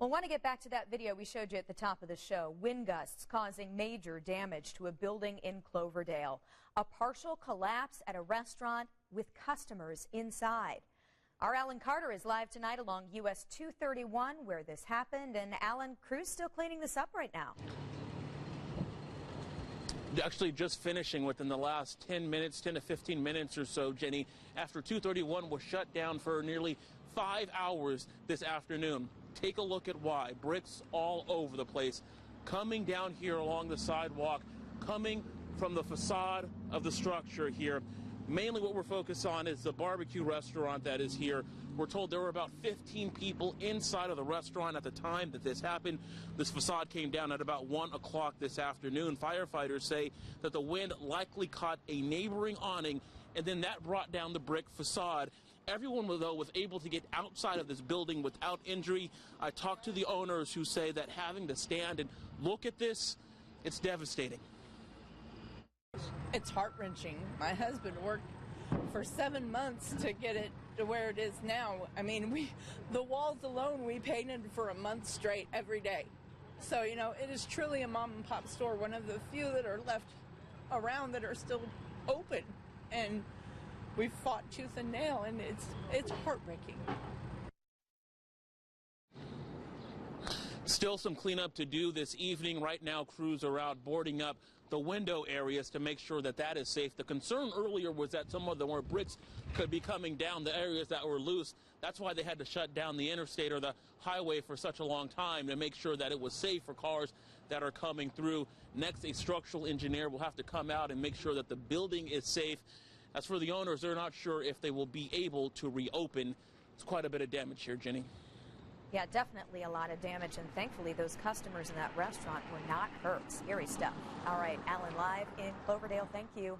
Well, I want to get back to that video we showed you at the top of the show. Wind gusts causing major damage to a building in Cloverdale. A partial collapse at a restaurant with customers inside. Our Alan Carter is live tonight along US 231 where this happened. And Alan, crews still cleaning this up right now. Actually just finishing within the last 10 to 15 minutes or so, Jenny, after 231 was shut down for nearly 5 hours this afternoon. Take a look at why. Bricks all over the place, coming down here along the sidewalk, coming from the facade of the structure here. Mainly what we're focused on is the barbecue restaurant that is here. We're told there were about 15 people inside of the restaurant at the time that this happened. This facade came down at about 1 o'clock this afternoon. Firefighters say that the wind likely caught a neighboring awning, and then that brought down the brick facade. Everyone, though, was able to get outside of this building without injury. I talked to the owners who say that having to stand and look at this, it's devastating. It's heart-wrenching. My husband worked for 7 months to get it to where it is now. I mean, the walls alone we painted for a month straight every day. So, you know, it is truly a mom-and-pop store, one of the few that are left around that are still open. And we've fought tooth and nail, and it's heartbreaking. Still some cleanup to do this evening. Right now, crews are out boarding up the window areas to make sure that that is safe. The concern earlier was that some of the more bricks could be coming down the areas that were loose. That's why they had to shut down the interstate or the highway for such a long time, to make sure that it was safe for cars that are coming through. Next, a structural engineer will have to come out and make sure that the building is safe. As for the owners, they're not sure if they will be able to reopen. It's quite a bit of damage here, Jenny. Yeah, definitely a lot of damage, and thankfully those customers in that restaurant were not hurt. Scary stuff. All right, Alan, live in Cloverdale. Thank you.